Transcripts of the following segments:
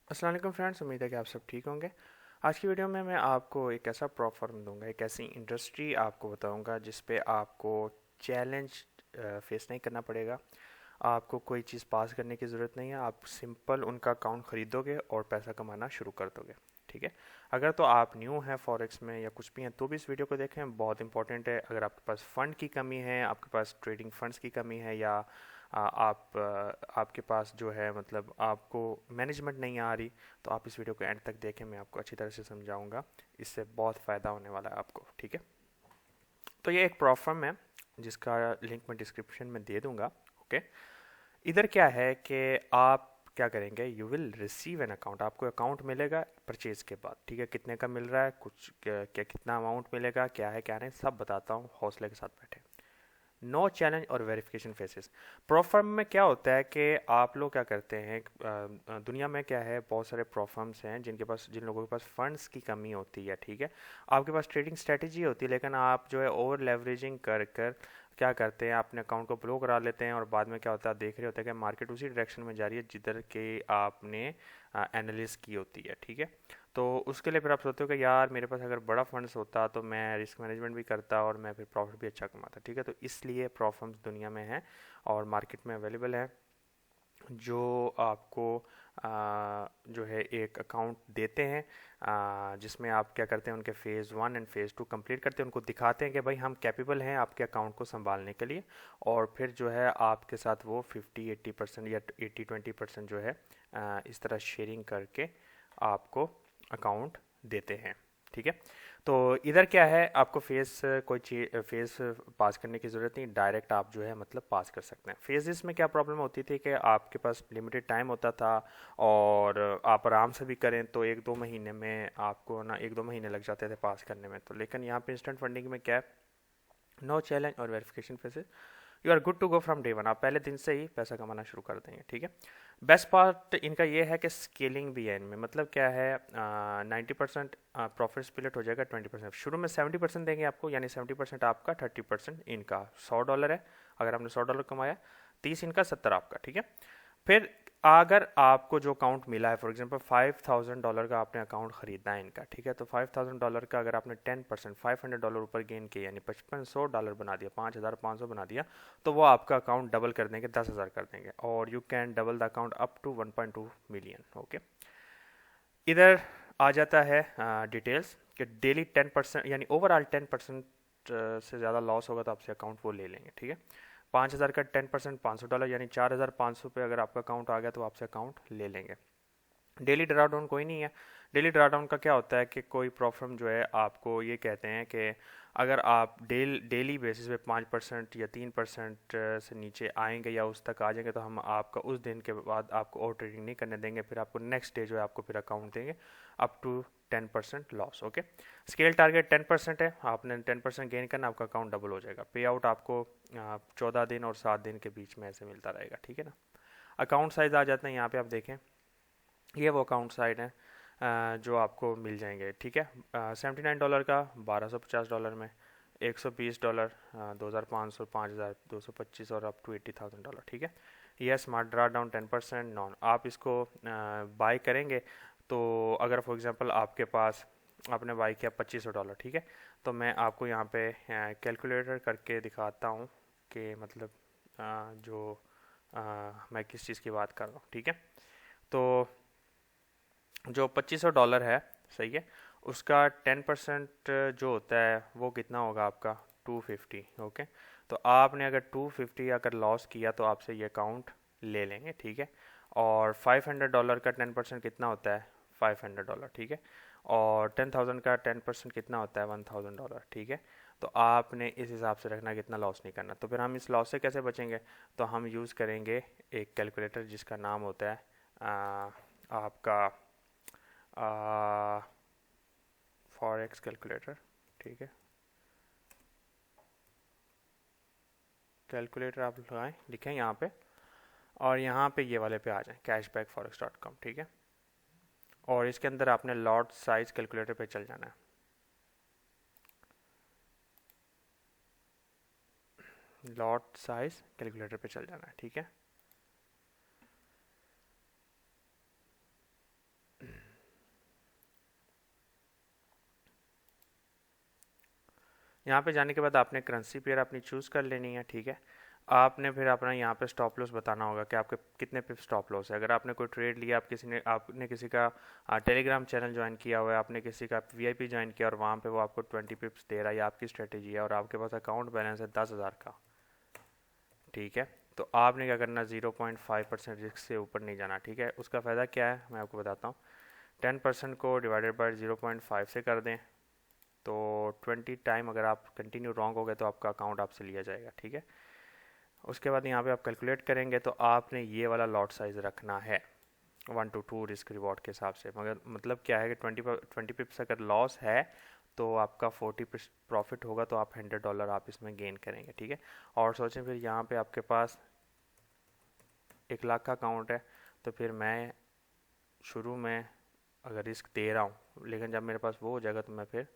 अस्सलाम वालेकुम फ्रेंड्स, उम्मीद है कि आप सब ठीक होंगे। आज की वीडियो में मैं आपको एक ऐसा प्रॉप फॉर्म दूंगा, एक ऐसी इंडस्ट्री आपको बताऊंगा जिस पे आपको चैलेंज फेस नहीं करना पड़ेगा। आपको कोई चीज़ पास करने की ज़रूरत नहीं है, आप सिंपल उनका अकाउंट ख़रीदोगे और पैसा कमाना शुरू कर दोगे। ठीक है। अगर तो आप न्यू हैं फॉरेक्स में या कुछ भी हैं तो भी इस वीडियो को देखें, बहुत इंपॉर्टेंट है। अगर आपके पास फ़ंड की कमी है, आपके पास ट्रेडिंग फंड्स की कमी है, या आपके पास जो है मतलब आपको मैनेजमेंट नहीं आ रही, तो आप इस वीडियो को एंड तक देखें। मैं आपको अच्छी तरह से समझाऊंगा, इससे बहुत फ़ायदा होने वाला है आपको। ठीक है। तो ये एक प्रॉफर्म है जिसका लिंक मैं डिस्क्रिप्शन में दे दूंगा। ओके। इधर क्या है कि आप क्या करेंगे, you will receive an account, आपको अकाउंट मिलेगा परचेज के बाद। ठीक है। कितने का मिल रहा है, कुछ क्या कितना अमाउंट मिलेगा, क्या है क्या नहीं, सब बताता हूँ, हौसले के साथ बैठे। नो चैलेंज और वेरिफिकेशन फेसेस। प्रोफर्म में क्या होता है कि आप लोग क्या करते हैं, दुनिया में क्या है, बहुत सारे प्रोफर्म्स हैं जिन लोगों के पास फंड्स की कमी होती है। ठीक है। आपके पास ट्रेडिंग स्ट्रेटेजी होती है, लेकिन आप जो है ओवर लेवरेजिंग कर कर क्या करते हैं, अपने अकाउंट को ब्लो करा लेते हैं, और बाद में क्या होता है, देख रहे होते हैं कि मार्केट उसी डायरेक्शन में जा रही है जिधर के आपने एनालिस की होती है। ठीक है। तो उसके लिए फिर आप सोचते हो कि यार मेरे पास अगर बड़ा फंड्स होता तो मैं रिस्क मैनेजमेंट भी करता और मैं फिर प्रॉफिट भी अच्छा कमाता। ठीक है। तो इसलिए प्रॉफर्म्स दुनिया में हैं और मार्केट में अवेलेबल है, जो आपको जो है एक अकाउंट देते हैं, जिसमें आप क्या करते हैं, उनके फ़ेज़ 1 एंड फ़ेज़ 2 कंप्लीट करते हैं, उनको दिखाते हैं कि भाई हम कैपेबल हैं आपके अकाउंट को संभालने के लिए। और फिर जो है आपके साथ वो 50-80% या 80-20% जो है इस तरह शेयरिंग करके आपको अकाउंट देते हैं। ठीक है। तो इधर क्या है, आपको कोई चीज फेस पास करने की ज़रूरत नहीं, डायरेक्ट आप जो है मतलब पास कर सकते हैं। फेजेस में क्या प्रॉब्लम होती थी कि आपके पास लिमिटेड टाइम होता था, और आप आराम से भी करें तो 1-2 महीने में आपको ना 1-2 महीने लग जाते थे पास करने में। तो लेकिन यहाँ पे इंस्टेंट फंडिंग में क्या है, नो चैलेंज और verification phases, you are good to go from day one, आप पहले दिन से ही पैसा कमाना शुरू कर देंगे। ठीक है। बेस्ट पार्ट इनका ये है कि स्केलिंग भी है इनमें। मतलब क्या है, 90% प्रॉफिट स्प्लिट हो जाएगा 20%। शुरू में 70% देंगे आपको, यानी 70% आपका, 30% इनका। $100 है, अगर आपने $100 कमाया, 30 इनका, 70 आपका। ठीक है। फिर अगर आपको जो अकाउंट मिला है, फॉर एग्जांपल $5,000 का आपने अकाउंट खरीदना है इनका। ठीक है। तो $5,000 का अगर आपने 10% $500 ऊपर गेन किया, यानी $5500 बना दिया, 5500 बना दिया, तो वो आपका अकाउंट डबल कर देंगे, 10,000 कर देंगे, और you can double the account up to 1.2 million. Okay. इधर आ जाता है डिटेल्स कि डेली 10% यानी ओवरऑल 10% से ज़्यादा लॉस होगा तो आपसे अकाउंट वो ले लेंगे। ठीक है। 5,000 का 10% $500, यानी 4,500 पे अगर आपका अकाउंट आ गया तो आपसे अकाउंट ले लेंगे। डेली ड्राडाउन कोई नहीं है। डेली ड्राडाउन का क्या होता है कि कोई प्रॉब्लम जो है आपको ये कहते हैं कि अगर आप डेली बेसिस पे 5% या 3% से नीचे आएंगे या उस तक आ जाएंगे, तो हम आपका उस दिन के बाद आपको और ट्रेडिंग नहीं करने देंगे, फिर आपको नेक्स्ट डे जो है आपको फिर अकाउंट देंगे up to 10% loss. Okay. Scale target 10% है, आपने 10% गेन करना, आपका अकाउंट डबल हो जाएगा। पे आउट आपको 14 दिन और 7 दिन के बीच में ऐसे मिलता रहेगा। ठीक है ना। अकाउंट साइज आ जाते हैं यहाँ पे, आप देखें, ये वो अकाउंट साइड है जो आपको मिल जाएंगे। ठीक है। $79 का $1,250 में, $120 $2,500, 5,225 और अप टू $80,000। ठीक है। यह स्मार्ट ड्रा डाउन 10% नॉन, आप इसको बाई करेंगे तो अगर फॉर एग्जांपल आपके पास आपने बाई किया $2,500। ठीक है। तो मैं आपको यहाँ पे कैलकुलेटर करके दिखाता हूँ कि मतलब जो मैं किस चीज़ की बात कर रहा हूँ। ठीक है। तो जो $2,500 है, सही है, उसका 10% जो होता है वो कितना होगा आपका, 250। ओके। तो आपने अगर 250 अगर लॉस किया तो आपसे ये अकाउंट ले लेंगे। ठीक है। और $500 का 10% कितना होता है, $500। ठीक है। और 10,000 का 10% कितना होता है, $1,000। ठीक है। तो आपने इस हिसाब से रखना कितना लॉस नहीं करना। तो फिर हम इस लॉस से कैसे बचेंगे, तो हम यूज़ करेंगे एक कैलकुलेटर जिसका नाम होता है आपका फॉरेक्स कैलकुलेटर। ठीक है। कैलकुलेटर आप लगाएं, लिखें यहाँ पे, और यहाँ पे ये वाले पे आ जाएं, cashbackforex.com। ठीक है। और इसके अंदर आपने लॉट साइज कैलकुलेटर पे चल जाना है। लॉट साइज कैलकुलेटर पे चल जाना है। ठीक है। यहाँ पे जाने के बाद आपने करेंसी पेयर अपनी चूज़ कर लेनी है, ठीक है। आपने फिर अपना यहाँ पे स्टॉप लॉस बताना होगा कि आपके कितने पिप स्टॉप लॉस है। अगर आपने कोई ट्रेड लिया, आपने किसी का टेलीग्राम चैनल ज्वाइन किया हुआ है, आपने किसी का वीआईपी ज्वाइन किया और वहाँ पे वो आपको 20 पिप्स दे रहा है, ये आपकी स्ट्रेटेजी है और आपके पास अकाउंट बैलेंस है 10,000 का, ठीक है। तो आपने क्या करना, 0.5% रिस्क से ऊपर नहीं जाना, ठीक है। उसका फ़ायदा क्या है मैं आपको बताता हूँ। 10% को डिवाइडेड बाय 0.5 से कर दें तो 20 टाइम अगर आप कंटिन्यू रॉन्ग हो गए तो आपका अकाउंट आपसे लिया जाएगा, ठीक है। उसके बाद यहाँ पे आप कैलकुलेट करेंगे तो आपने ये वाला लॉट साइज़ रखना है 1 to 2 रिस्क रिवॉर्ड के हिसाब से। मगर मतलब क्या है कि 20 पिप्स अगर लॉस है तो आपका 40 प्रॉफिट होगा, तो आप $100 आप इसमें गेन करेंगे, ठीक है। और सोचें फिर यहाँ पे आपके पास 1 लाख का अकाउंट है, तो फिर मैं शुरू में अगर रिस्क दे रहा हूँ, लेकिन जब मेरे पास वो हो जाएगा तो मैं फिर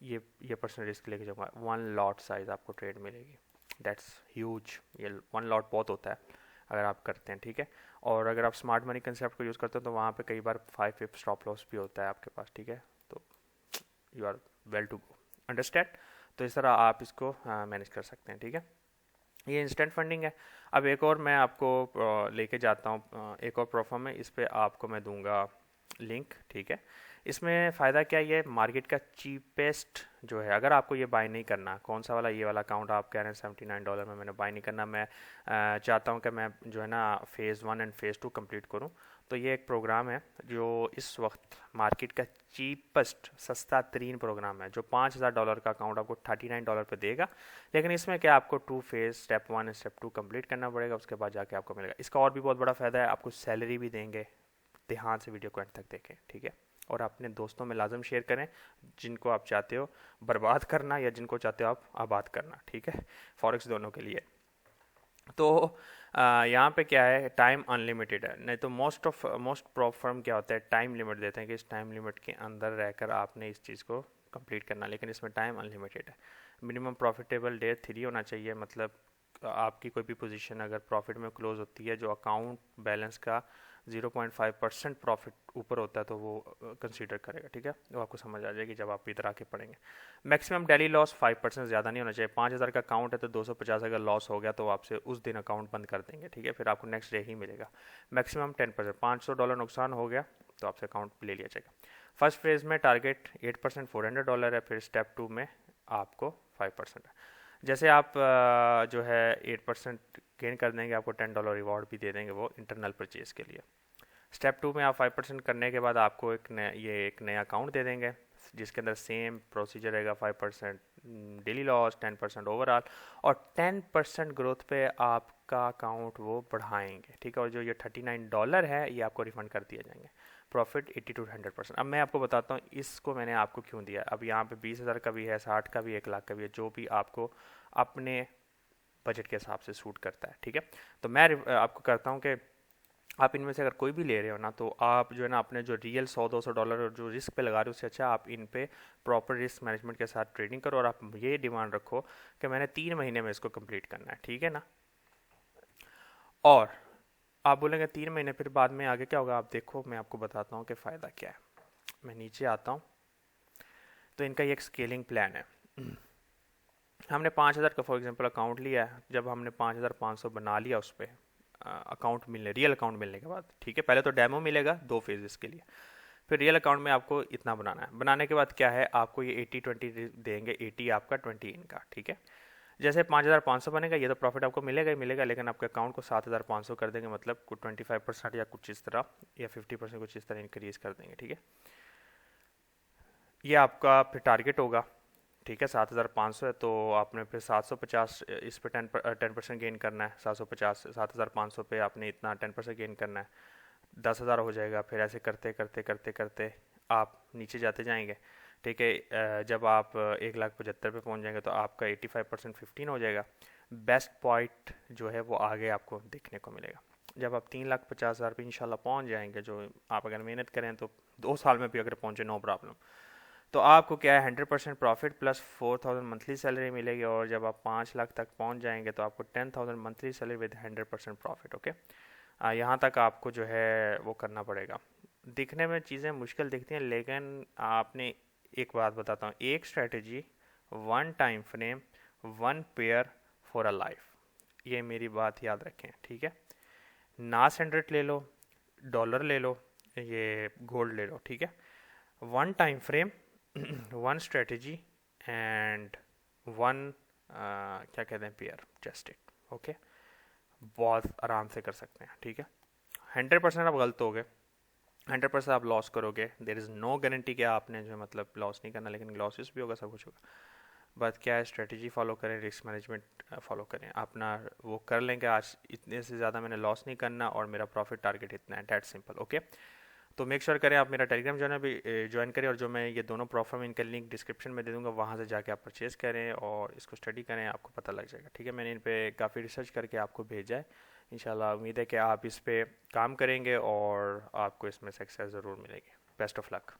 ये परसेंट रिस्क लेके जाऊँगा। 1 लॉट साइज़ आपको ट्रेड मिलेगी, दैट्स ह्यूज। ये 1 लॉट बहुत होता है अगर आप करते हैं, ठीक है। और अगर आप स्मार्ट मनी कंसेप्ट को यूज़ करते हो तो वहाँ पे कई बार 5 पिप स्टॉप लॉस भी होता है आपके पास, ठीक है। तो you are well to go, understand. तो इस तरह आप इसको मैनेज कर सकते हैं, ठीक है। ये इंस्टेंट फंडिंग है। अब एक और मैं आपको लेके जाता हूँ, एक और प्रोफॉर्म है, इस पर आपको मैं दूंगा लिंक, ठीक है। इसमें फ़ायदा क्या है, ये मार्केट का चीपेस्ट जो है, अगर आपको ये बाय नहीं करना, कौन सा वाला, ये वाला अकाउंट आप कह रहे हैं $79 में मैंने बाय नहीं करना, मैं चाहता हूँ कि मैं जो है ना फ़ेज़ 1 एंड फ़ेज़ 2 कंप्लीट करूँ, तो ये एक प्रोग्राम है जो इस वक्त मार्केट का चीपेस्ट सस्ता तरीन प्रोग्राम है, जो $5,000 का अकाउंट आपको $39 पे देगा। लेकिन इसमें क्या, आपको 2 फेज़, स्टेप 1 स्टेप 2 कंप्लीट करना पड़ेगा, उसके बाद जाके आपको मिलेगा। इसका और भी बहुत बड़ा फ़ायदा है, आपको सैलरी भी देंगे। ध्यान से वीडियो को एंड तक देखें, ठीक है। और अपने दोस्तों में लाजम शेयर करें जिनको आप चाहते हो बर्बाद करना या जिनको चाहते हो आप आबाद करना, ठीक है। फॉरेक्स दोनों के लिए। तो यहाँ पे क्या है, टाइम अनलिमिटेड है। नहीं तो मोस्ट प्रॉप फर्म क्या होता है, टाइम लिमिट देते हैं कि इस टाइम लिमिट के अंदर रहकर आपने इस चीज़ को कंप्लीट करना, लेकिन इसमें टाइम अनलिमिटेड है। मिनिमम प्रॉफिटेबल डे 3 होना चाहिए, मतलब आपकी कोई भी पोजीशन अगर प्रॉफिट में क्लोज होती है, जो अकाउंट बैलेंस का 0.5% प्रॉफिट ऊपर होता है तो वो कंसीडर करेगा, ठीक है। वो आपको समझ आ जाएगी जब आप इधर आके पढ़ेंगे। मैक्सिमम डेली लॉस 5% ज़्यादा नहीं होना चाहिए। 5,000 का अकाउंट है तो 250 अगर लॉस हो गया तो आपसे उस दिन अकाउंट बंद कर देंगे, ठीक है। फिर आपको नेक्स्ट डे ही मिलेगा। मैक्सिमम 10%, $500 नुकसान हो गया तो आपसे अकाउंट ले लिया जाएगा। फर्स्ट फेज़ में टारगेट 8% $400 है, फिर स्टेप 2 में आपको 5% है। जैसे आप जो है 8% गेन कर देंगे, आपको $10 रिवॉर्ड भी दे देंगे वो इंटरनल परचेज के लिए। स्टेप 2 में आप 5% करने के बाद आपको एक नया अकाउंट दे देंगे जिसके अंदर सेम प्रोसीजर रहेगा, 5% डेली लॉस, 10% ओवरऑल, और 10% ग्रोथ पे आपका अकाउंट वो बढ़ाएंगे, ठीक है। और जो ये $39 है ये आपको रिफंड कर दिए जाएंगे। Profit 80 to 100%। अब मैं आपको बताता हूँ इसको मैंने आपको क्यों दिया। अब यहाँ पे 20,000 का भी है, 60 का भी, 1 लाख का भी है, जो भी आपको अपने बजट के हिसाब से सूट करता है, ठीक है। तो मैं आपको करता हूँ कि आप इनमें से अगर कोई भी ले रहे हो ना, तो आप जो है ना अपने जो रियल $100-200 जो रिस्क पे लगा रहे हो उससे अच्छा आप इन पे प्रॉपर रिस्क मैनेजमेंट के साथ ट्रेडिंग करो, और आप ये डिमांड रखो कि मैंने 3 महीने में इसको कंप्लीट करना है, ठीक है ना। और आप बोलेंगे 3 महीने, फिर बाद में आगे क्या होगा, आप देखो मैं आपको बताता हूँ कि फ़ायदा क्या है। मैं नीचे आता हूँ तो इनका ये एक स्केलिंग प्लान है। हमने 5,000 का फॉर एग्जांपल अकाउंट लिया है, जब हमने 5,500 बना लिया उस पर अकाउंट मिलने, रियल अकाउंट मिलने के बाद, ठीक है। पहले तो डेमो मिलेगा 2 फेजेस के लिए, फिर रियल अकाउंट में आपको इतना बनाना है। बनाने के बाद क्या है, आपको ये 80-20 देंगे, 80 आपका 20 इनका, ठीक है। जैसे 5,500 बनेगा ये तो प्रॉफिट आपको मिलेगा ही मिलेगा, लेकिन आपके अकाउंट को 7,500 कर देंगे, मतलब कुछ 25% या कुछ इस तरह, या 50% कुछ इस तरह इंक्रीज कर देंगे, ठीक है। ये आपका फिर टारगेट होगा, ठीक है। 7,500 है तो आपने फिर 750 इस पे 10% गेन करना है। 750 7,500 पे आपने इतना 10% गेन करना है, 10,000 हो जाएगा। फिर ऐसे करते करते करते करते आप नीचे जाते जाएंगे, ठीक है। जब आप 1,75,000 पे पहुंच जाएंगे तो आपका 85% 15 हो जाएगा। बेस्ट पॉइंट जो है वो आगे आपको देखने को मिलेगा जब आप 3,50,000 पे इंशाल्लाह पहुंच जाएंगे, जो आप अगर मेहनत करें तो 2 साल में भी अगर पहुंचे नो प्रॉब्लम। तो आपको क्या है 100% प्रॉफिट प्लस 4,000 मंथली सैलरी मिलेगी, और जब आप 5 लाख तक पहुंच जाएंगे तो आपको 10,000 monthly salary with 100% profit, okay. यहाँ तक आपको जो है वो करना पड़ेगा। दिखने में चीज़ें मुश्किल दिखती हैं, लेकिन आपने एक बात बताता हूँ, एक strategy one time frame, one pair for a life. ये मेरी बात याद रखें, ठीक है। नास 100 ले लो, डॉलर ले लो, ये गोल्ड ले लो, ठीक है। One time frame, one strategy and one क्या कहते हैं, पेयर, जस्ट इट, ओके। बहुत आराम से कर सकते हैं, ठीक है। 100% आप गलत हो गए, 100% आप लॉस करोगे, देर इज़ नो गारंटी कि आपने जो मतलब लॉस नहीं करना, लेकिन लॉसेस भी होगा, सब कुछ होगा। बट क्या है, स्ट्रेटजी फॉलो करें, रिस्क मैनेजमेंट फॉलो करें, अपना वो कर लें कि आज इतने से ज़्यादा मैंने लॉस नहीं करना और मेरा प्रॉफिट टारगेट इतना है, डैट सिंपल, ओके। तो मेक श्योर करें आप मेरा टेलीग्राम जो है ना भी ज्वाइन करें, और जो मैं ये दोनों प्रॉफर्म इनका लिंक डिस्क्रिप्शन में दे दूंगा, वहाँ से जाके आप परचेज़ करें और इसको स्टडी करें, आपको पता लग जाएगा, ठीक है। मैंने इन पर काफ़ी रिसर्च करके आपको भेजा है। इंशाल्लाह उम्मीद है कि आप इस पर काम करेंगे और आपको इसमें सक्सेस ज़रूर मिलेगी। Best of luck.